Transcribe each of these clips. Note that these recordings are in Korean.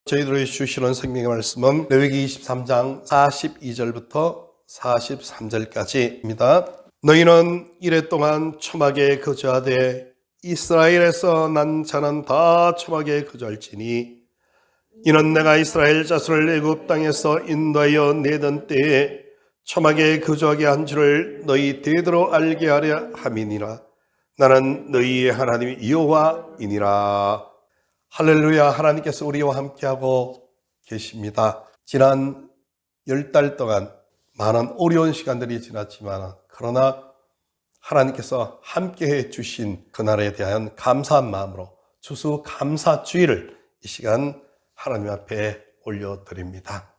저희들이 주시는 생명의 말씀은 레위기 23장 42절부터 43절까지입니다. 너희는 이래 동안 초막에 거주하되 이스라엘에서 난 자는 다 초막에 거주할지니 이는 내가 이스라엘 자손을 애굽 땅에서 인도하여 내던 때에 초막에 거주하게 한 줄을 너희 대대로 알게 하려 함이니라. 나는 너희의 하나님 여호와이니라. 할렐루야. 하나님께서 우리와 함께하고 계십니다. 지난 10달 동안 많은 어려운 시간들이 지났지만 그러나 하나님께서 함께해 주신 그날에 대한 감사한 마음으로 추수감사주일을 이 시간 하나님 앞에 올려드립니다.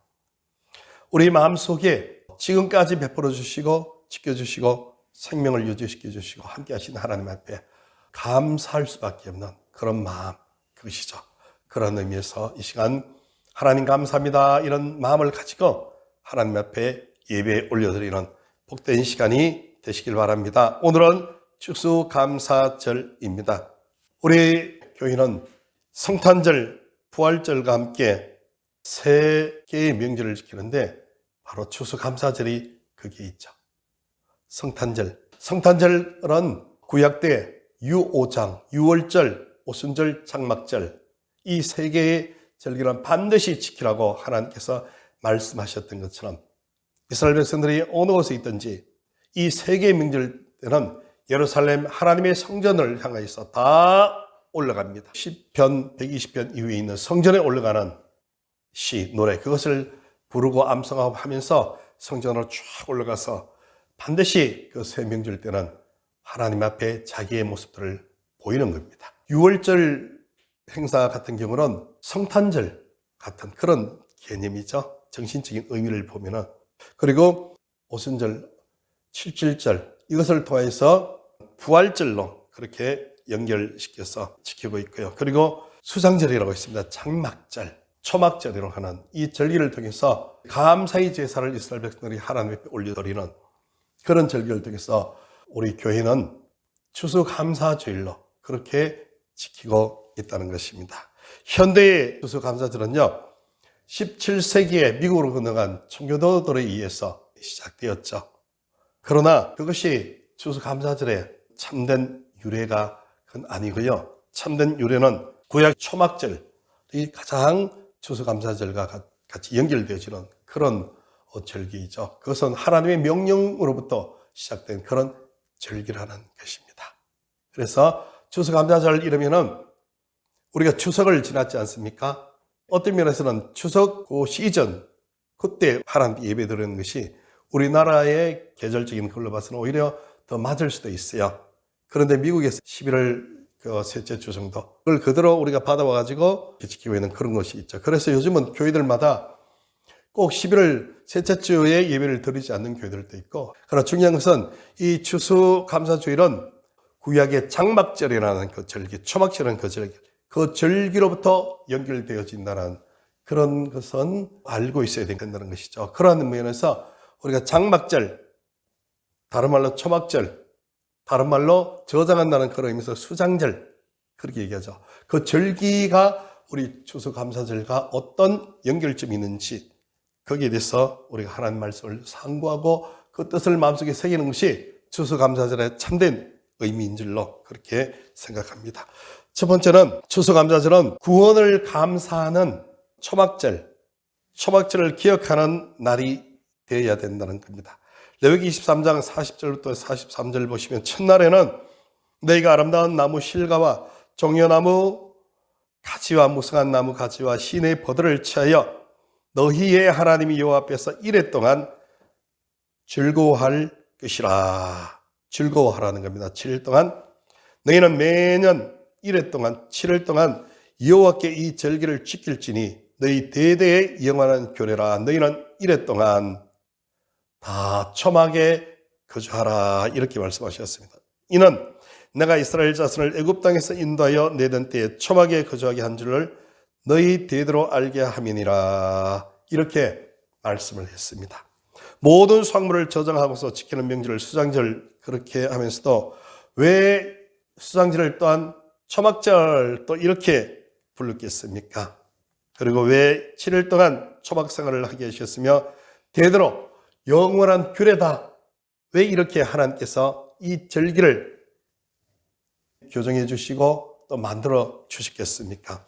우리 마음속에 지금까지 베풀어 주시고 지켜주시고 생명을 유지시켜 주시고 함께 하신 하나님 앞에 감사할 수밖에 없는 그런 마음, 그것이죠. 그런 의미에서 이 시간 하나님 감사합니다 이런 마음을 가지고 하나님 앞에 예배 올려드리는 복된 시간이 되시길 바랍니다. 오늘은 추수감사절입니다. 우리 교회는 성탄절, 부활절과 함께 세 개의 명절을 지키는데 바로 추수감사절이 거기에 있죠. 성탄절은 구약 때 유오장, 유월절, 오순절, 장막절 이 세 개의 절기는 반드시 지키라고 하나님께서 말씀하셨던 것처럼 이스라엘 백성들이 어느 곳에 있든지 이 세 개의 명절 때는 예루살렘 하나님의 성전을 향하여서 다 올라갑니다. 시편 120편 이후에 있는 성전에 올라가는 시, 노래 그것을 부르고 암송하고 하면서 성전으로 쭉 올라가서 반드시 그 세 명절 때는 하나님 앞에 자기의 모습들을 보이는 겁니다. 6월절 행사 같은 경우는 성탄절 같은 그런 개념이죠. 정신적인 의미를 보면은. 그리고 오순절, 칠칠절 이것을 통해서 부활절로 그렇게 연결시켜서 지키고 있고요. 그리고 수장절이라고 있습니다. 장막절, 초막절이라고 하는 이 절기를 통해서 감사의 제사를 이스라엘 백성들이 하나님 앞에 올려드리는 그런 절기를 통해서 우리 교회는 추수감사주일로 그렇게 지키고 있다는 것입니다. 현대의 추수감사절은요 17세기에 미국으로 건너간 청교도들에 의해서 시작되었죠. 그러나 그것이 추수감사절의 참된 유래가 그건 아니고요. 참된 유래는 구약 초막절이 가장 추수감사절과 같이 연결되어지는 그런 절기이죠. 그것은 하나님의 명령으로부터 시작된 그런 절기라는 것입니다. 그래서 추수감사절 이러면은 우리가 추석을 지났지 않습니까? 어떤 면에서는 추석 그 시즌 그때 하나님 예배 드리는 것이 우리나라의 계절적인 걸로 봐서는 오히려 더 맞을 수도 있어요. 그런데 미국에서 11월 그 셋째 주 정도 그걸 그대로 우리가 받아와가지고 지키고 있는 그런 것이 있죠. 그래서 요즘은 교회들마다 꼭 11월 셋째 주에 예배를 드리지 않는 교회들도 있고, 그러나 중요한 것은 이 추수감사주일은 구약의 장막절이라는 그 절기, 초막절이라는 그 절기, 그 절기로부터 연결되어진다는 그런 것은 알고 있어야 된다는 것이죠. 그러한 면에서 우리가 장막절, 다른 말로 초막절, 다른 말로 저장한다는 그런 의미에서 수장절 그렇게 얘기하죠. 그 절기가 우리 추수감사절과 어떤 연결점이 있는지 거기에 대해서 우리가 하나님 말씀을 상고하고 그 뜻을 마음속에 새기는 것이 추수감사절의 참된 의미인 줄로 그렇게 생각합니다. 첫 번째는 추수감사절은 구원을 감사하는 초막절을 기억하는 날이 되어야 된다는 겁니다. 레위기 23장 40절부터 43절 보시면 첫날에는 너희가 아름다운 나무 실과와 종려나무 가지와 무성한 나무 가지와 시내의 버들을 취하여 너희의 하나님 여호와 앞에서 이래 동안 즐거워할 것이라. 즐거워하라는 겁니다. 7일 동안 너희는 매년 이래 동안 7일 동안 여호와께 이 절기를 지킬지니 너희 대대의 영원한 교례라. 너희는 이래 동안 다 초막에 거주하라. 이렇게 말씀하셨습니다. 이는 내가 이스라엘 자손을 애굽 땅에서 인도하여 내던 때에 초막에 거주하게 한 줄을 너희 대대로 알게 함이니라. 이렇게 말씀을 했습니다. 모든 수확물을 저장하고서 지키는 명절을 수장절 그렇게 하면서도 왜 수장절을 또한 초막절 또 이렇게 부르겠습니까? 그리고 왜 7일 동안 초막 생활을 하게 하셨으며 대대로 영원한 규례다. 왜 이렇게 하나님께서 이 절기를 교정해 주시고 또 만들어 주셨겠습니까?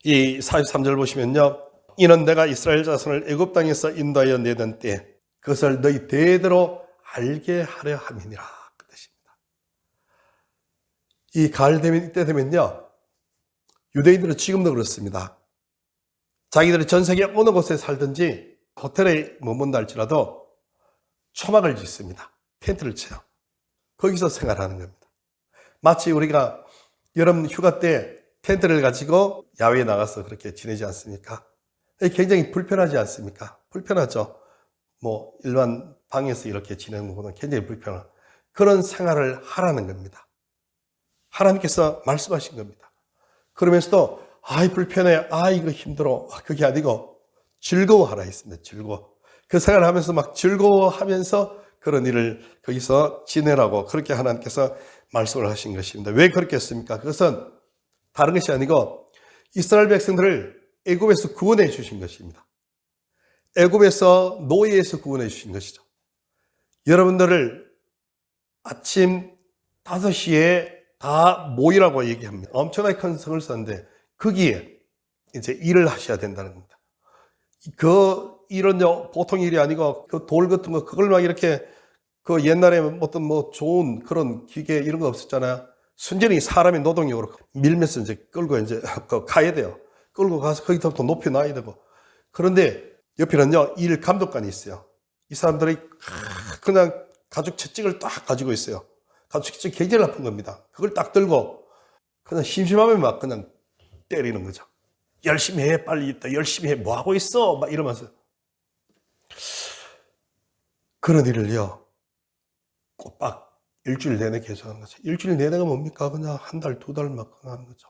이 43절 보시면요. 이는 내가 이스라엘 자손을 애굽 땅에서 인도하여 내던 때 그것을 너희 대대로 알게 하려 함이니라. 그 뜻입니다. 이 가을 되면 이때 되면요. 유대인들은 지금도 그렇습니다. 자기들이 전 세계 어느 곳에 살든지 호텔에 머문다 할지라도 초막을 짓습니다. 텐트를 쳐요. 거기서 생활하는 겁니다. 마치 우리가 여름 휴가 때 텐트를 가지고 야외에 나가서 그렇게 지내지 않습니까? 굉장히 불편하지 않습니까? 불편하죠. 뭐 일반 방에서 이렇게 지내는 것보다는 굉장히 불편한 그런 생활을 하라는 겁니다. 하나님께서 말씀하신 겁니다. 그러면서도 아이 불편해, 아 이거 힘들어, 그게 아니고 즐거워하라 했습니다. 즐거워. 그 생활을 하면서 막 즐거워하면서 그런 일을 거기서 지내라고 그렇게 하나님께서 말씀을 하신 것입니다. 왜 그렇게 했습니까? 그것은 다른 것이 아니고 이스라엘 백성들을 애굽에서 구원해 주신 것입니다. 애굽에서 노예에서 구원해 주신 것이죠. 여러분들을 아침 5시에 다 모이라고 얘기합니다. 엄청나게 큰 성을 썼는데 거기에 이제 일을 하셔야 된다는 겁니다. 그 일은 보통 일이 아니고 그 돌 같은 거 그걸 막 이렇게 그 옛날에 어떤 뭐 좋은 그런 기계 이런 거 없었잖아요. 순전히 사람의 노동력으로 밀면서 이제 끌고 이제 가야 돼요. 끌고 가서 거기다 또 높이 놔야 되고. 그런데 옆에는요, 일 감독관이 있어요. 이 사람들이 그냥 가죽 채찍을 딱 가지고 있어요. 가죽 채찍이 굉장히 나쁜 겁니다. 그걸 딱 들고 그냥 심심하면 막 그냥 때리는 거죠. 열심히 해, 빨리 있다. 열심히 해, 뭐 하고 있어? 막 이러면서. 그런 일을요, 꼬박 일주일 내내 계속 하는 거죠. 일주일 내내가 뭡니까? 그냥 한 달, 두 달 막 하는 거죠.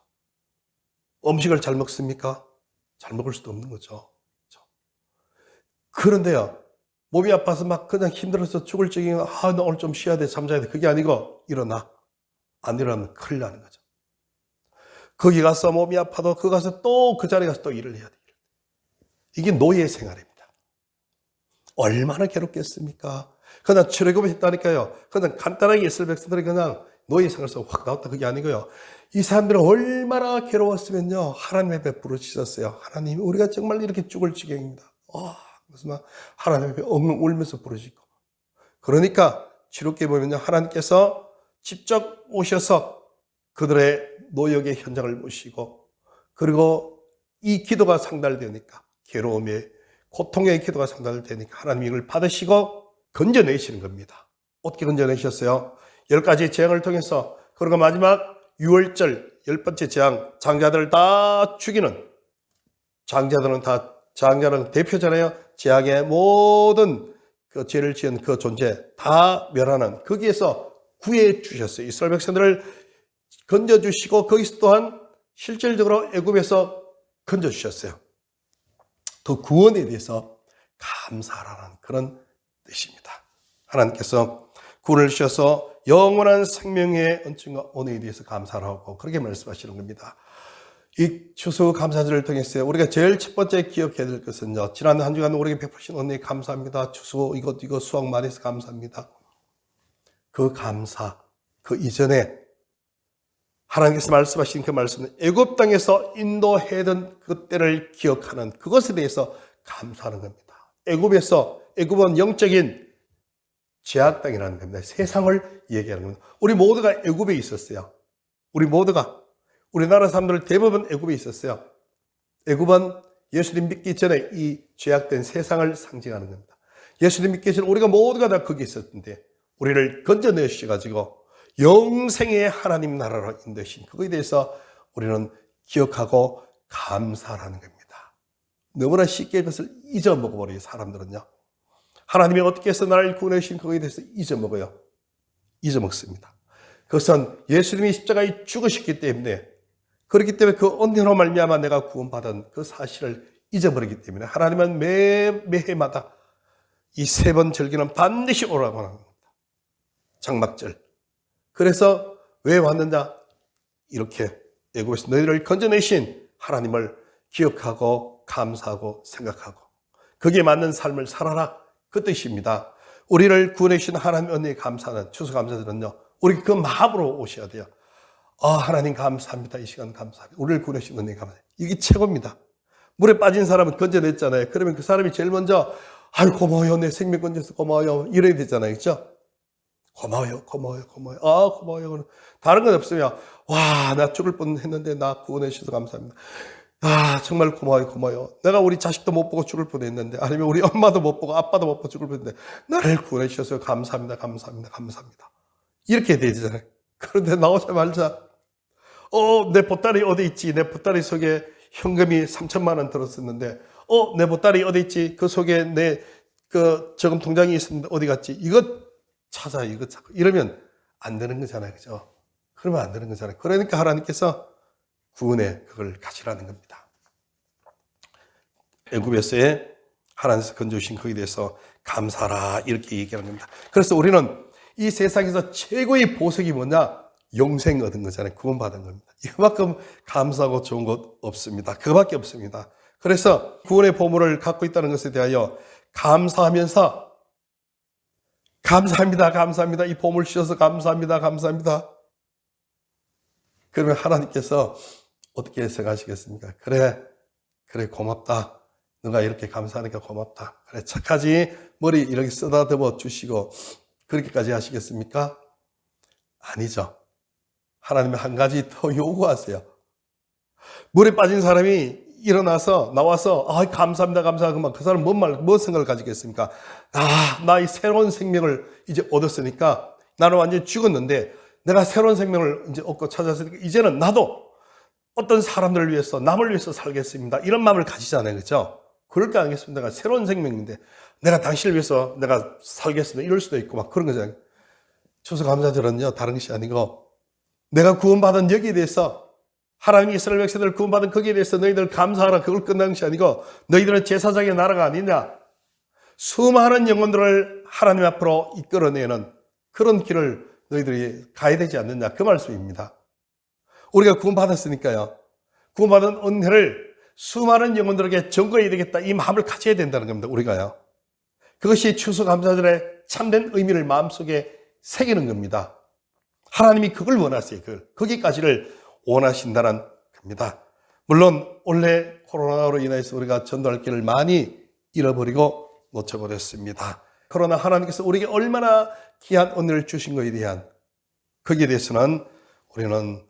음식을 잘 먹습니까? 잘 먹을 수도 없는 거죠. 그런데요, 몸이 아파서 막 그냥 힘들어서 죽을 적에 아, 나 오늘 좀 쉬어야 돼, 잠자야 돼. 그게 아니고 일어나. 안 일어나면 큰일 나는 거죠. 거기 가서 몸이 아파도 거기 가서 또 그 자리에 가서 또 일을 해야 돼. 이게 노예 생활입니다. 얼마나 괴롭겠습니까? 그냥 출애굽을 했다니까요. 그냥 간단하게 이스라엘 백성들이 그냥 노예 생활에서 확 나왔다. 그게 아니고요. 이 사람들은 얼마나 괴로웠으면요. 하나님 앞에 부르짖었어요. 하나님, 우리가 정말 이렇게 죽을 지경입니다. 그래서 막 하나님 앞에 엉엉 울면서 부르짖고. 그러니까 지록기에 보면요. 하나님께서 직접 오셔서 그들의 노역의 현장을 보시고, 그리고 이 기도가 상달되니까, 괴로움의 고통의 기도가 상달되니까 하나님이 이걸 받으시고 건져내시는 겁니다. 어떻게 건져내셨어요? 10가지 재앙을 통해서. 그리고 마지막 6월절 10번째 재앙, 장자들을 다 죽이는, 장자는 대표잖아요. 재앙의 모든 그 죄를 지은 그 존재 다 멸하는, 거기에서 구해 주셨어요. 이스라엘 백성들을 건져 주시고 거기서 또한 실질적으로 애굽에서 건져 주셨어요. 그 구원에 대해서 감사하라는 그런 뜻입니다. 하나님께서 구원을 주셔서 영원한 생명의恩寵과 은혜에 대해서 감사하라고 그렇게 말씀하시는 겁니다. 이 추수 감사절을 통해서 우리가 제일 첫 번째 기억해야 될 것은요, 지난 한 주간 우리에게 베푸신 은혜에 감사합니다. 추수 이거 수확 많이 해서 감사합니다. 그 감사, 그 이전에 하나님께서 말씀하신 그 말씀은 애굽 땅에서 인도하던 그때를 기억하는 그것에 대해서 감사하는 겁니다. 애굽은 영적인 제약 땅이라는 겁니다. 세상을 얘기하는 겁니다. 우리 모두가 애굽에 있었어요. 우리나라 사람들 대부분 애굽에 있었어요. 애굽은 예수님 믿기 전에 이 죄악된 세상을 상징하는 겁니다. 예수님 믿기 전에 우리가 모두가 다 거기 있었는데 우리를 건져내셔가지고 영생의 하나님 나라로 인도하신 그거에 대해서 우리는 기억하고 감사하는 겁니다. 너무나 쉽게 그것을 잊어먹어버려요, 사람들은요. 하나님이 어떻게 해서 나를 구원하신 그거에 대해서 잊어먹습니다. 그것은 예수님이 십자가에 죽으셨기 때문에, 그렇기 때문에 그 은혜로 말미암아 내가 구원받은 그 사실을 잊어버리기 때문에 하나님은 매해마다 이 3번 절기는 반드시 오라고 하는 겁니다. 장막절. 그래서 왜 왔느냐? 이렇게 애굽에서 너희를 건져내신 하나님을 기억하고 감사하고 생각하고 거기에 맞는 삶을 살아라, 그 뜻입니다. 우리를 구원해 주신 하나님 은혜에 감사하는 추수감사절은요, 우리 그 마음으로 오셔야 돼요. 하나님 감사합니다. 이 시간 감사합니다. 우리를 구원해 주신 은혜에 감사합니다. 이게 최고입니다. 물에 빠진 사람은 건져냈잖아요. 그러면 그 사람이 제일 먼저 아유 고마워요, 내 생명 건져서 고마워요, 이래야 되잖아요. 그렇죠? 고마워요. 고마워요. 다른 건 없으면 와, 나 죽을 뻔했는데 나 구원해 주셔서 감사합니다. 정말 고마워요. 내가 우리 자식도 못 보고 죽을 뻔했는데, 아니면 우리 엄마도 못 보고 아빠도 못 보고 죽을 뻔했는데 나를 구원해 주셔서 감사합니다. 이렇게 돼야 되잖아요. 그런데 나오자마자 내 보따리 어디 있지? 내 보따리 속에 현금이 3천만 원 들었었는데 내 보따리 어디 있지? 그 속에 내 그 저금 통장이 있었는데 어디 갔지? 이거 찾아. 이러면 안 되는 거잖아요. 그죠? 그러면 안 되는 거잖아요. 그러니까 하나님께서 구원의 그걸 가지라는 겁니다. 애굽에서의 하나님께서 건져주신 거기에 대해서 감사하라, 이렇게 얘기하는 겁니다. 그래서 우리는 이 세상에서 최고의 보석이 뭐냐? 영생 얻은 거잖아요. 구원받은 겁니다. 이거만큼 감사하고 좋은 것 없습니다. 그거밖에 없습니다. 그래서 구원의 보물을 갖고 있다는 것에 대하여 감사하면서 감사합니다. 이 보물 주셔서 감사합니다. 그러면 하나님께서 어떻게 생각하시겠습니까? 그래 고맙다. 너가 이렇게 감사하니까 고맙다. 그래 착하지. 머리 이렇게 쓰다듬어 주시고 그렇게까지 하시겠습니까? 아니죠. 하나님은 한 가지 더 요구하세요. 물에 빠진 사람이 일어나서 나와서 감사합니다. 그러면 그 사람 뭔 생각을 가지겠습니까? 나 이 새로운 생명을 이제 얻었으니까, 나는 완전히 죽었는데 내가 새로운 생명을 이제 얻고 찾았으니까 이제는 나도 어떤 사람들을 위해서, 남을 위해서 살겠습니다. 이런 마음을 가지잖아요. 그렇죠? 그럴 게 아니겠습니까? 내가 새로운 생명인데 내가 당신을 위해서 내가 살겠습니다. 이럴 수도 있고 막 그런 거잖아요. 추수감사절은요, 다른 것이 아니고 내가 구원받은 여기에 대해서, 하나님이 이스라엘 백성들을 구원받은 거기에 대해서 너희들 감사하라, 그걸 끝난 것이 아니고 너희들은 제사장의 나라가 아니냐, 수많은 영혼들을 하나님 앞으로 이끌어내는 그런 길을 너희들이 가야 되지 않느냐, 그 말씀입니다. 우리가 구원받았으니까요, 구원받은 은혜를 수많은 영혼들에게 전거해야 되겠다, 이 마음을 가져야 된다는 겁니다. 우리가요, 그것이 추수감사절의 참된 의미를 마음속에 새기는 겁니다. 하나님이 그걸 원하세요. 거기까지를 원하신다는 겁니다. 물론 원래 코로나로 인해서 우리가 전도할 길을 많이 잃어버리고 놓쳐버렸습니다. 그러나 하나님께서 우리에게 얼마나 귀한 은혜를 주신 것에 대한, 거기에 대해서는 우리는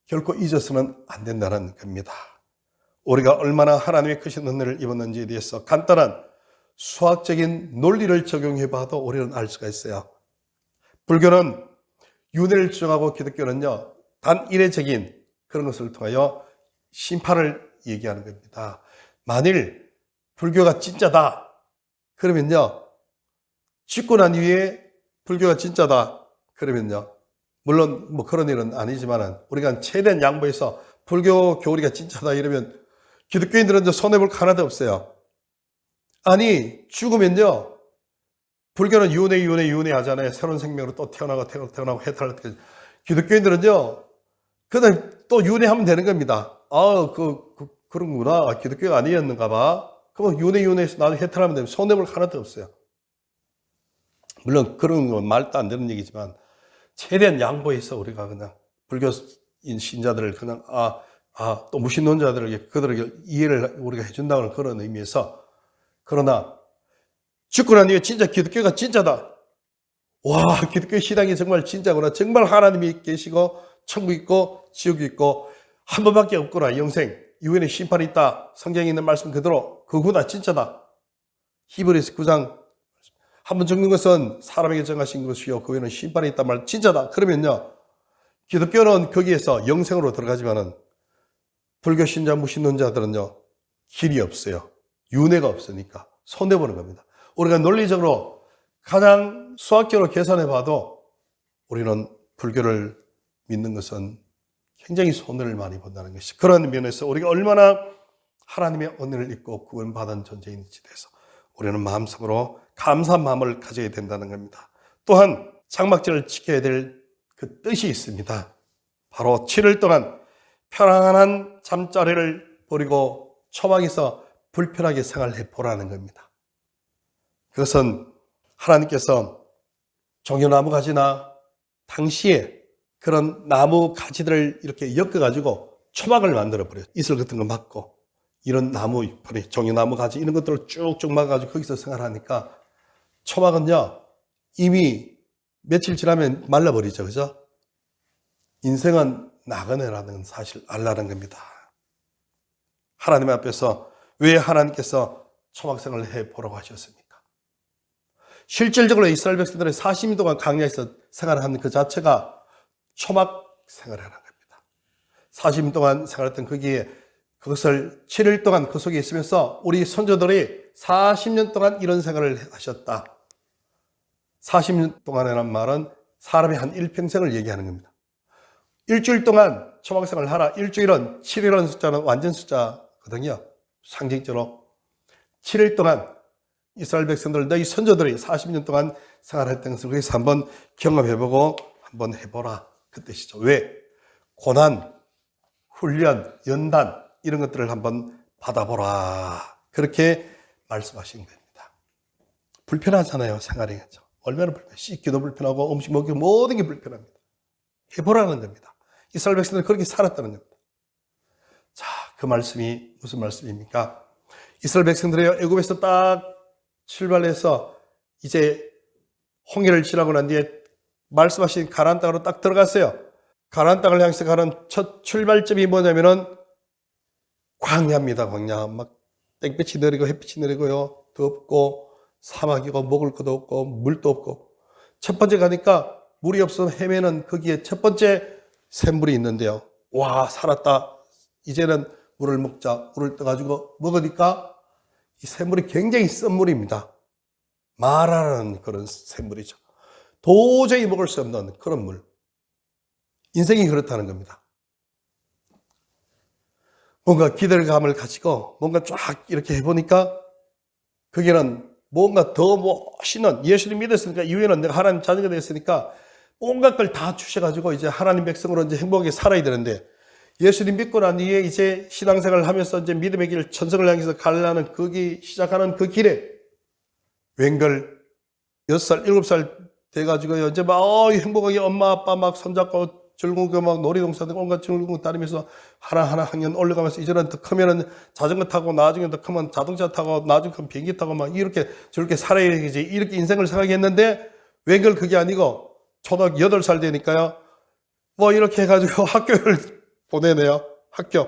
결코 잊어서는 안 된다는 겁니다. 우리가 얼마나 하나님의 크신 은혜를 입었는지에 대해서 간단한 수학적인 논리를 적용해 봐도 우리는 알 수가 있어요. 불교는 윤회를 주장하고 기독교는요, 단 이례적인 그런 것을 통하여 심판을 얘기하는 겁니다. 만일 불교가 진짜다 그러면요, 죽고 난 이후에 불교가 진짜다 그러면요, 물론 뭐 그런 일은 아니지만은 우리가 최대한 양보해서 불교 교리가 진짜다 이러면 기독교인들은 손해볼 거 하나도 없어요. 아니 죽으면요, 불교는 윤회 하잖아요. 새로운 생명으로 또 태어나고 해탈할 때. 기독교인들은요, 그다음 또 윤회하면 되는 겁니다. 그런구나. 기독교가 아니었는가 봐. 그럼 윤회에서 나중에 해탈하면 되면 손해볼 하나도 없어요. 물론 그런 건 말도 안 되는 얘기지만 최대한 양보해서 우리가 그냥 불교인 신자들을 그냥 또 무신론자들에게 그들에게 이해를 우리가 해준다는 그런 의미에서, 그러나 죽고 난 이후에 진짜 기독교가 진짜다. 와, 기독교 신앙이 정말 진짜구나. 정말 하나님이 계시고 천국 있고 지옥이 있고 한 번밖에 없구나. 영생 이후에는 심판이 있다. 성경에 있는 말씀 그대로 그구나, 진짜다. 히브리서 9장 한 번 죽는 것은 사람에게 정하신 것이요 그 후에는 심판이 있단 말, 진짜다. 그러면요, 기독교는 거기에서 영생으로 들어가지만은 불교 신자 무신론자들은요, 길이 없어요. 윤회가 없으니까 손해보는 겁니다. 우리가 논리적으로 가장 수학적으로 계산해 봐도 우리는 불교를 믿는 것은 굉장히 손해를 많이 본다는 것이, 그런 면에서 우리가 얼마나 하나님의 은혜를 입고 구원받은 존재인지 대해서 우리는 마음속으로 감사한 마음을 가져야 된다는 겁니다. 또한 장막절을 지켜야 될 그 뜻이 있습니다. 바로 7일 동안 편안한 잠자리를 버리고 초막에서 불편하게 생활해 보라는 겁니다. 그것은 하나님께서 종려나무 가지나 당시에 그런 나무 가지들을 이렇게 엮어가지고 초막을 만들어 버려요. 이슬 같은 거 막고 이런 나무, 종려나무 가지 이런 것들을 쭉쭉 막아가지고 거기서 생활하니까 초막은요 이미 며칠 지나면 말라버리죠. 그죠? 인생은 나그네라는 사실 알라는 겁니다. 하나님 앞에서 왜 하나님께서 초막생활을 해보라고 하셨습니까? 실질적으로 이스라엘 백성들이 40년 동안 광야에서 생활하는 그 자체가 초막 생활이라는 겁니다. 40년 동안 생활했던 거기에 그것을 7일 동안 그 속에 있으면서 우리 선조들이 40년 동안 이런 생활을 하셨다. 40년 동안이라는 말은 사람이 한 일평생을 얘기하는 겁니다. 일주일 동안 초막 생활을 하라. 일주일은 7일이라는 숫자는 완전 숫자거든요. 상징적으로 7일 동안 이스라엘 백성들, 너희 선조들이 40년 동안 생활했던 것을 거기서 한번 경험해보고 한번 해보라. 그 뜻이죠. 왜? 고난, 훈련, 연단 이런 것들을 한번 받아보라. 그렇게 말씀하신 겁니다. 불편하잖아요. 생활이. 얼마나 불편해요. 씻기도 불편하고 음식 먹기 모든 게 불편합니다. 해보라는 겁니다. 이스라엘 백성들은 그렇게 살았다는 겁니다. 자, 그 말씀이 무슨 말씀입니까? 이스라엘 백성들이 애굽에서 딱 출발해서 이제 홍해를 지나고 난 뒤에 말씀하신 가나안 땅으로 딱 들어갔어요. 가나안 땅을 향해서 가는 첫 출발점이 뭐냐면은 광야입니다. 광야. 막 땡볕이 내리고 햇빛이 내리고요. 덥고 사막이고 먹을 것도 없고 물도 없고 첫 번째 가니까 물이 없어서 헤매는 거기에 첫 번째 샘물이 있는데요. 와, 살았다. 이제는 물을 먹자. 물을 떠가지고 먹으니까 이 샘물이 굉장히 쓴 물입니다. 마라라는 그런 샘물이죠. 도저히 먹을 수 없는 그런 물. 인생이 그렇다는 겁니다. 뭔가 기대감을 가지고 뭔가 쫙 이렇게 해보니까 거기는 뭔가 더 멋있는, 예수님 믿었으니까 이후에는 내가 하나님 자녀가 됐으니까 온갖 걸 다 주셔가지고 이제 하나님 백성으로 이제 행복하게 살아야 되는데 예수님 믿고 난 뒤에 이제 신앙생활을 하면서 이제 믿음의 길, 천성을 향해서 가려는 거기 시작하는 그 길에 웬걸 6살, 7살 돼가지고요. 이제 막 행복하게 엄마, 아빠 막 손잡고 즐거운게 막 놀이동산 온갖 즐거운 거 다니면서 하나하나 학년 올라가면서 이제는 더 크면은 자전거 타고 나중에 더 크면 자동차 타고 나중에 크면 비행기 타고 막 이렇게 저렇게 살아야지 이렇게 인생을 생각했는데 웬걸 그게 아니고 초등학교 8살 되니까요. 뭐 이렇게 해가지고 학교를 보내네요. 학교.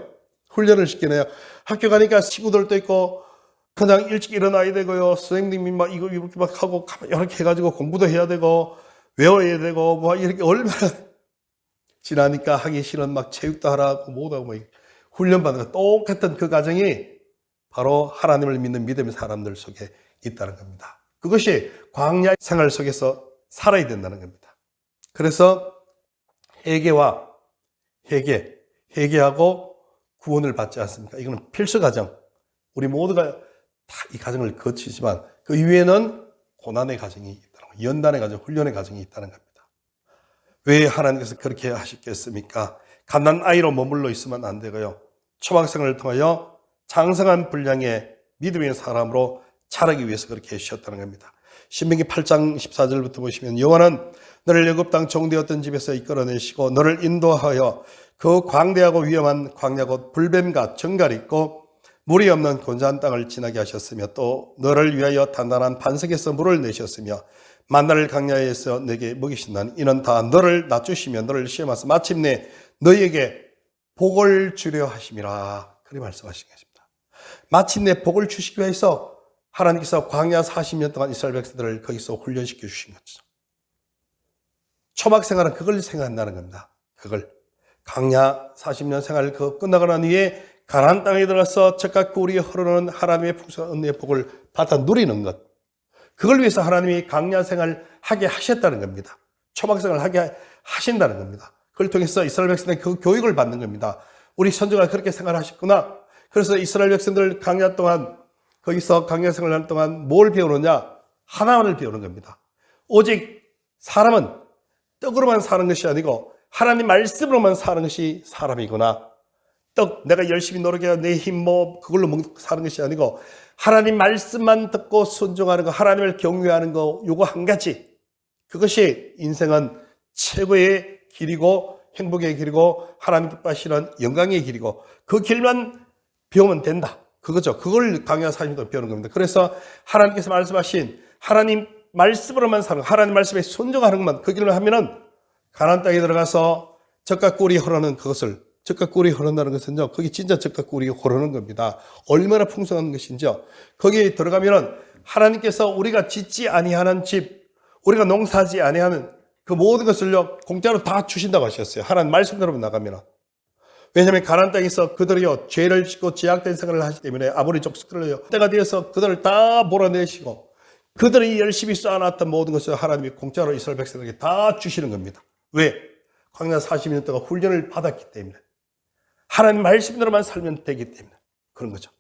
훈련을 시키네요. 학교 가니까 친구들도 있고 그냥 일찍 일어나야 되고요. 선생님이 막 이거 이렇게 막 하고 이렇게 해가지고 공부도 해야 되고 외워야 되고 뭐 이렇게 얼마나 지나니까 하기 싫은 막 체육도 하라고 뭐도 하고 뭐 훈련받는 거 똑같은 그 과정이 바로 하나님을 믿는 믿음의 사람들 속에 있다는 겁니다. 그것이 광야 생활 속에서 살아야 된다는 겁니다. 그래서 회개하고 구원을 받지 않습니까? 이거는 필수 과정. 우리 모두가 다 이 과정을 거치지만 그 이후에는 고난의 과정이 있다는 거예요. 연단의 과정, 훈련의 과정이 있다는 겁니다. 왜 하나님께서 그렇게 하셨겠습니까? 갓난아이로 머물러 있으면 안 되고요. 초막생활을 통하여 장성한 분량의 믿음의 사람으로 자라기 위해서 그렇게 해주셨다는 겁니다. 신명기 8장 14절부터 보시면 여호와는 너를 애굽 땅 종되었던 집에서 이끌어내시고 너를 인도하여 그 광대하고 위험한 광야 곧 불뱀과 정갈이 있고 물이 없는 곤자한 땅을 지나게 하셨으며 또 너를 위하여 단단한 반석에서 물을 내셨으며 만나를 광야에서 내게 먹이신다는 이는 다 너를 낮추시며 너를 시험하사 마침내 너희에게 복을 주려 하심이라. 그렇게 말씀하신 것입니다. 마침내 복을 주시기 위해서 하나님께서 광야 40년 동안 이스라엘 백성들을 거기서 훈련시켜 주신 거죠. 초막 생활은 그걸 생각한다는 겁니다. 그걸 광야 40년 생활을 끝나고 난 후에 가나안 땅에 들어가서 젖과 꿀이 흐르는 하나님의 풍성한 은혜의 복을 받아 누리는 것. 그걸 위해서 하나님이 광야 생활을 하게 하셨다는 겁니다. 초막 생활을 하게 하신다는 겁니다. 그걸 통해서 이스라엘 백성들이 그 교육을 받는 겁니다. 우리 선조가 그렇게 생활하셨구나. 그래서 이스라엘 백성들 광야 동안 거기서 광야 생활하는 동안 뭘 배우느냐? 하나만을 배우는 겁니다. 오직 사람은 떡으로만 사는 것이 아니고 하나님 말씀으로만 사는 것이 사람이구나. 떡, 내가 열심히 노력해야 내 힘 그걸로 사는 것이 아니고 하나님 말씀만 듣고 순종하는 거, 하나님을 경외하는 거, 요거 한 가지. 그것이 인생은 최고의 길이고 행복의 길이고 하나님 기뻐하시는 영광의 길이고 그 길만 배우면 된다. 그거죠. 그걸 강요한 사람도 배우는 겁니다. 그래서 하나님께서 말씀하신 하나님 말씀으로만 사는 거, 하나님 말씀에 순종하는 것만 그 길만 하면은 가나안 땅에 들어가서 젖과 꿀이 흐르는 그것을 젖과 꿀이 흐른다는 것은요, 그게 진짜 젖과 꿀이 흐르는 겁니다. 얼마나 풍성한 것인지요. 거기에 들어가면은 하나님께서 우리가 짓지 아니하는 집, 우리가 농사지 아니하는 그 모든 것을요 공짜로 다 주신다고 하셨어요. 하나님 말씀대로 나가면. 왜냐하면 가나안 땅에서 그들이요 죄를 짓고 죄악된 생활을 하기 때문에 아무리 족속들을요 때가 되어서 그들을 다 몰아내시고 그들이 열심히 쌓아놨던 모든 것을 하나님이 공짜로 이스라엘 백성에게 다 주시는 겁니다. 왜? 광야 40년 동안 훈련을 받았기 때문에. 하나님 말씀대로만 살면 되기 때문에 그런 거죠.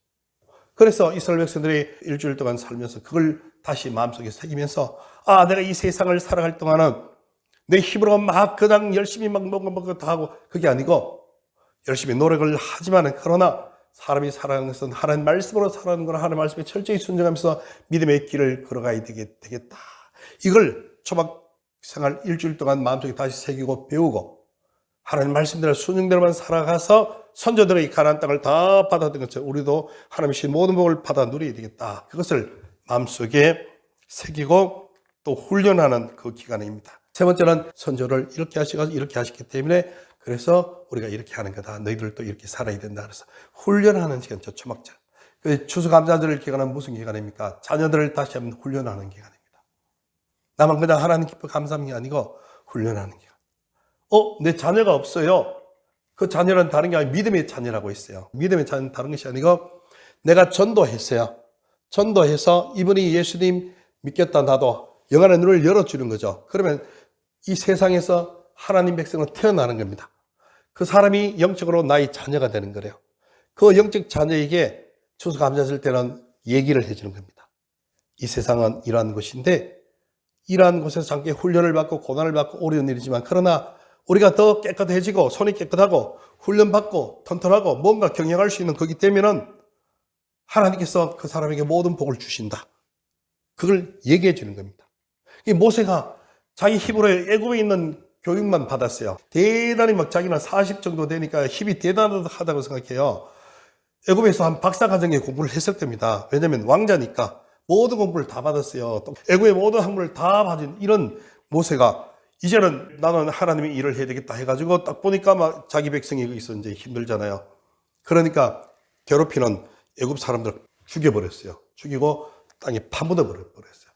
그래서 이스라엘 백성들이 일주일 동안 살면서 그걸 다시 마음속에 새기면서 내가 이 세상을 살아갈 동안은 내 힘으로 막 그냥 열심히 막 뭔가 다 하고 그게 아니고 열심히 노력을 하지만 그러나 사람이 살아가는 것은 하나님 말씀으로 살아가는 거나 하나님 말씀에 철저히 순종하면서 믿음의 길을 걸어가야 되겠다. 이걸 초막 생활 일주일 동안 마음속에 다시 새기고 배우고 하나님 말씀대로 순종대로만 살아가서 선조들의 가나안 땅을 다 받았던 것처럼 우리도 하나님이 주신 모든 복을 받아 누려야 되겠다. 그것을 마음속에 새기고 또 훈련하는 그 기간입니다. 세 번째는 선조를 이렇게 하시고 이렇게 하셨기 때문에 그래서 우리가 이렇게 하는 거다. 너희들도 이렇게 살아야 된다. 그래서 훈련하는 시간, 초막절. 추수감사절을 기간은 무슨 기간입니까? 자녀들을 다시 한번 훈련하는 기간입니다. 나만 그냥 하나님 기뻐 감사하는 게 아니고 훈련하는 기간. 내 자녀가 없어요. 그 자녀는 다른 게 아니라 믿음의 자녀라고 있어요. 믿음의 자녀는 다른 것이 아니고 내가 전도했어요. 전도해서 이분이 예수님 믿겠다 나도 영안의 눈을 열어주는 거죠. 그러면 이 세상에서 하나님 백성으로 태어나는 겁니다. 그 사람이 영적으로 나의 자녀가 되는 거래요. 그 영적 자녀에게 추수감사절 때는 얘기를 해주는 겁니다. 이 세상은 이러한 곳인데 이러한 곳에서 잠깐 훈련을 받고 고난을 받고 어려운 일이지만 그러나 우리가 더 깨끗해지고 손이 깨끗하고 훈련받고 튼튼하고 뭔가 경영할 수 있는 거기 때문에 하나님께서 그 사람에게 모든 복을 주신다. 그걸 얘기해 주는 겁니다. 이 모세가 자기 힘으로 애굽에 있는 교육만 받았어요. 대단히 막 자기는 40 정도 되니까 힘이 대단하다고 생각해요. 애굽에서 한 박사과정에 공부를 했을 겁니다. 왜냐하면 왕자니까 모든 공부를 다 받았어요. 또 애굽의 모든 학문을 다 받은 이런 모세가 이제는 나는 하나님의 일을 해야 되겠다 해가지고 딱 보니까 막 자기 백성이 있어 이제 힘들잖아요. 그러니까 괴롭히는 애굽 사람들 죽여버렸어요. 죽이고 땅에 파묻어 버렸어요.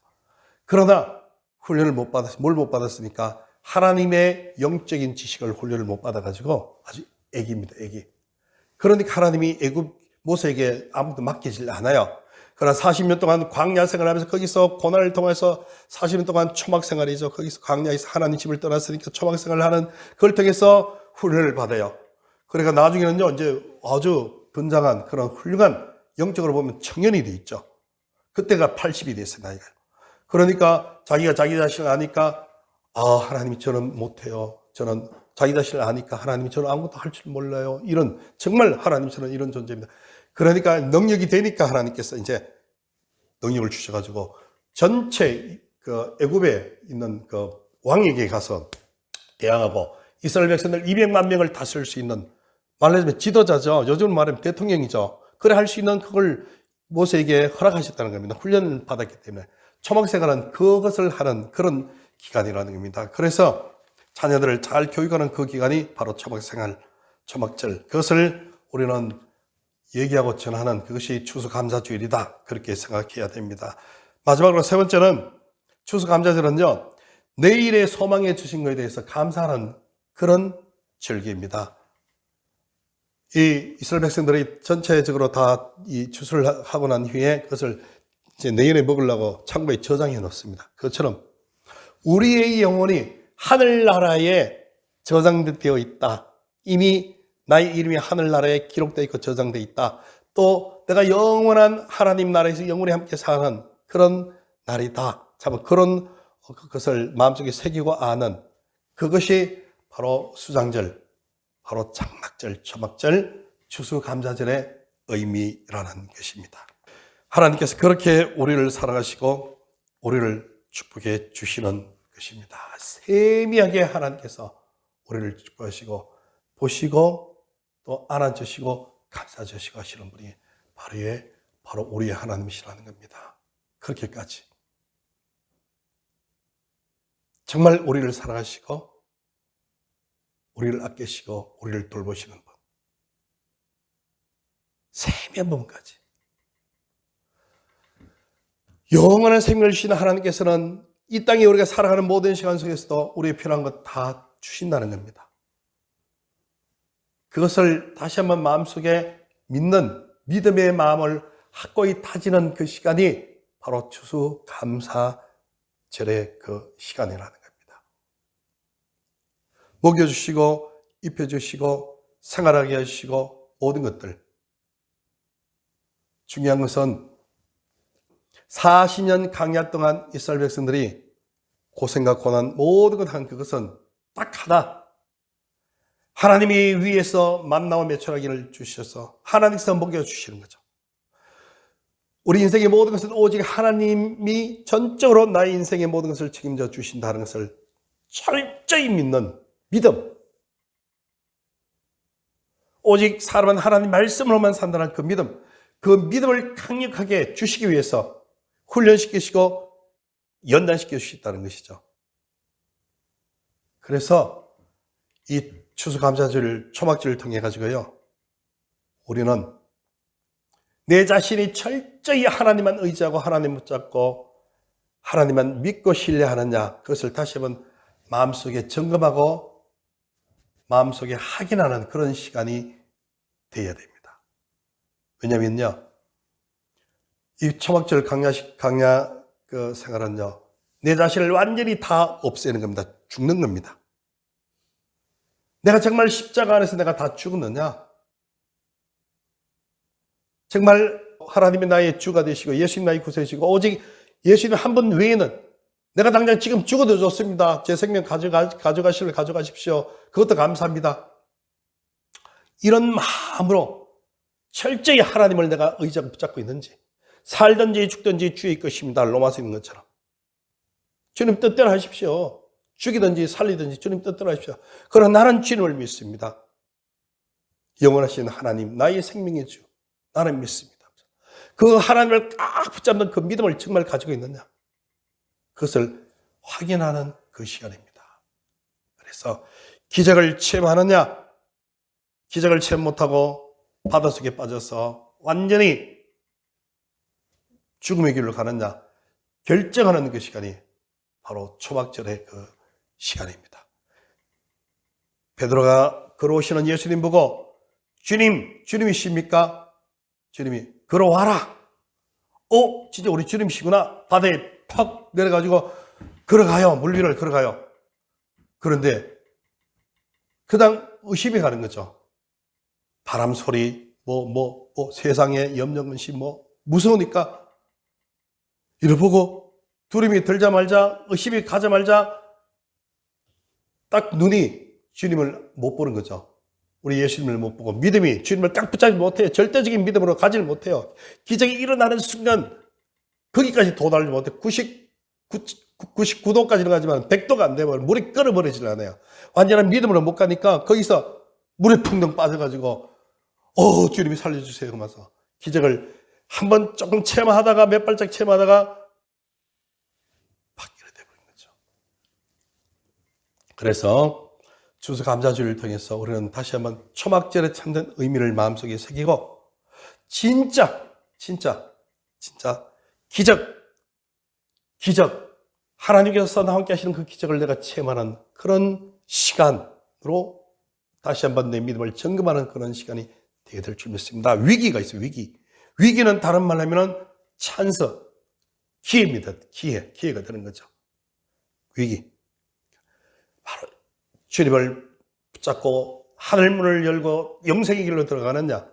그러나 훈련을 못 받았어요. 뭘 못 받았습니까? 하나님의 영적인 지식을 훈련을 못 받아가지고 아주 애기입니다. 애기. 그러니까 하나님이 애굽 모세에게 아무도 맡기질 않아요. 그러나 40년 동안 광야 생활하면서 거기서 고난을 통해서 40년 동안 초막 생활이죠. 거기서 광야에서 하나님 집을 떠났으니까 초막 생활을 하는 그걸 통해서 훈련을 받아요. 그러니까 나중에는요, 이제 아주 건장한 그런 훌륭한 영적으로 보면 청년이 돼 있죠. 그때가 80이 됐어요, 나이가. 그러니까 자기가 자기 자신을 아니까 하나님이 저는 못해요. 저는 자기 자신을 아니까 하나님이 저는 아무것도 할 줄 몰라요. 이런 정말 하나님 저는 이런 존재입니다. 그러니까 능력이 되니까 하나님께서 이제 능력을 주셔가지고 전체 그 애굽에 있는 그 왕에게 가서 대항하고 이스라엘 백성들 200만 명을 다스릴 수 있는 말하자면 지도자죠. 요즘 말하면 대통령이죠. 그래 할 수 있는 그걸 모세에게 허락하셨다는 겁니다. 훈련을 받았기 때문에 초막생활은 그것을 하는 그런 기간이라는 겁니다. 그래서 자녀들을 잘 교육하는 그 기간이 바로 초막생활, 초막절. 그것을 우리는 얘기하고 전하는 그것이 추수감사주일이다. 그렇게 생각해야 됩니다. 마지막으로 세 번째는 추수감사절은요, 내일의 소망해 주신 것에 대해서 감사하는 그런 절기입니다. 이 이스라엘 백성들이 전체적으로 다 이 추수를 하고 난 후에 그것을 이제 내일에 먹으려고 창고에 저장해 놓습니다. 그것처럼 우리의 영혼이 하늘나라에 저장되어 있다. 이미 나의 이름이 하늘나라에 기록되어 있고 저장되어 있다. 또 내가 영원한 하나님 나라에서 영원히 함께 사는 그런 날이다. 참 그런 것을 마음속에 새기고 아는 그것이 바로 수장절, 바로 장막절, 초막절, 추수감사절의 의미라는 것입니다. 하나님께서 그렇게 우리를 사랑하시고 우리를 축복해 주시는 것입니다. 세미하게 하나님께서 우리를 축복하시고 보시고 또 안아주시고 감싸주시고 하시는 분이 바로 우리의 하나님이시라는 겁니다. 그렇게까지 정말 우리를 사랑하시고 우리를 아끼시고 우리를 돌보시는 분, 세미한 부분까지 영원한 생명을 주시는 하나님께서는 이 땅에 우리가 살아가는 모든 시간 속에서도 우리의 필요한 것 다 주신다는 겁니다. 그것을 다시 한번 마음속에 믿는 믿음의 마음을 확고히 다지는 그 시간이 바로 추수감사절의 그 시간이라는 겁니다. 먹여주시고 입혀주시고 생활하게 해주시고 모든 것들, 중요한 것은 40년 강야 동안 이스라엘 백성들이 고생과 고난 모든 것 한 그것은 딱 하나, 하나님이 위에서 만나와 메추라기를 주셔서 하나님께서 먹여주시는 거죠. 우리 인생의 모든 것은 오직 하나님이 전적으로 나의 인생의 모든 것을 책임져 주신다는 것을 철저히 믿는 믿음, 오직 사람은 하나님 말씀으로만 산다는 그 믿음, 그 믿음을 강력하게 주시기 위해서 훈련시키시고 연단시켜 주시다는 것이죠. 그래서 이 추수감사절 초막절을 통해 가지고요, 우리는 내 자신이 철저히 하나님만 의지하고 하나님 붙잡고 하나님만 믿고 신뢰하느냐, 그것을 다시 한번 마음속에 점검하고 마음속에 확인하는 그런 시간이 되어야 됩니다. 왜냐면요, 이 초막절 강야 그 생활은요, 내 자신을 완전히 다 없애는 겁니다. 죽는 겁니다. 내가 정말 십자가 안에서 내가 다 죽었느냐? 정말 하나님이 나의 주가 되시고 예수님 나의 구세주시고 오직 예수님 한 분 외에는 내가 당장 지금 죽어도 좋습니다. 제 생명 가져가실래 가져가십시오. 그것도 감사합니다. 이런 마음으로 철저히 하나님을 내가 의지하고 붙잡고 있는지, 살든지 죽든지 주의 것입니다. 로마서 있는 것처럼 주님 뜻대로 하십시오. 죽이든지 살리든지 주님 뜻대로 하십시오. 그러나 나는 주님을 믿습니다. 영원하신 하나님, 나의 생명의 주, 나는 믿습니다. 그 하나님을 딱 붙잡는 그 믿음을 정말 가지고 있느냐, 그것을 확인하는 그 시간입니다. 그래서 기적을 체험하느냐, 기적을 체험 못하고 바닷속에 빠져서 완전히 죽음의 길로 가느냐 결정하는 그 시간이 바로 초막절의 그 시간입니다. 베드로가 걸어오시는 예수님 보고 주님이십니까? 주님이 걸어와라. 진짜 우리 주님이시구나. 바다에 팍 내려가지고 걸어가요. 물 위를 걸어가요. 그런데 그당 의심이 가는 거죠. 바람 소리, 세상에 염려근심 무서우니까 이를 보고 두려움이 들자마자 의심이 가자마자 딱 눈이 주님을 못 보는 거죠. 우리 예수님을 못 보고 믿음이 주님을 딱 붙잡지 못해요. 절대적인 믿음으로 가지를 못해요. 기적이 일어나는 순간 거기까지 도달하지 못해요. 99도까지는 가지만 100도가 안 되면 물이 끓어버리질 않아요. 완전한 믿음으로 못 가니까 거기서 물에 풍덩 빠져가지고 주님이 살려주세요 하면서 기적을 한번 조금 체험하다가 몇 발짝 체험하다가 바뀌게 되버린 거죠. 그래서 추수감사주를 통해서 우리는 다시 한번 초막절의 참된 의미를 마음속에 새기고 진짜 기적 하나님께서 나와 함께 하시는 그 기적을 내가 체험하는 그런 시간으로 다시 한번 내 믿음을 점검하는 그런 시간이 되게 될 줄 믿습니다. 위기가 있어요. 위기는 다른 말로 하면 찬스, 기회입니다. 기회가 되는 거죠. 위기. 바로 주님을 붙잡고 하늘문을 열고 영생의 길로 들어가느냐,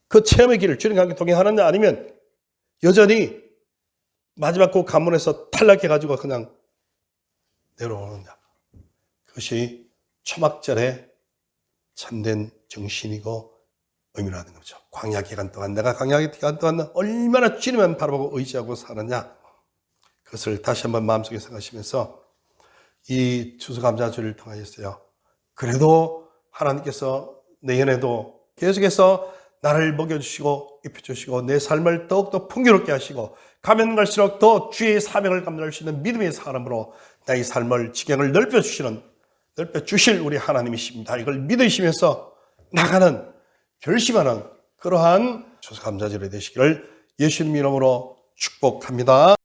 그 체험의 길을 주님과 함께 동행하느냐, 아니면 여전히 마지막 그 관문에서 탈락해가지고 그냥 내려오느냐. 그것이 초막절의 참된 정신이고 의미라는 거죠. 광야 기간 동안 내가 광야 기간 동안 얼마나 주님만 바라보고 의지하고 사느냐, 그것을 다시 한번 마음속에 생각하시면서 이 추수감사주를 통하였어요. 그래도 하나님께서 내년에도 계속해서 나를 먹여주시고 입혀주시고 내 삶을 더욱더 풍요롭게 하시고 가면 갈수록 더 주의 사명을 감당할 수 있는 믿음의 사람으로 나의 삶을 지경을 넓혀주실 우리 하나님이십니다. 이걸 믿으시면서 나가는 결심하는 그러한 추수감사절이 되시기를 예수님 이름으로 축복합니다.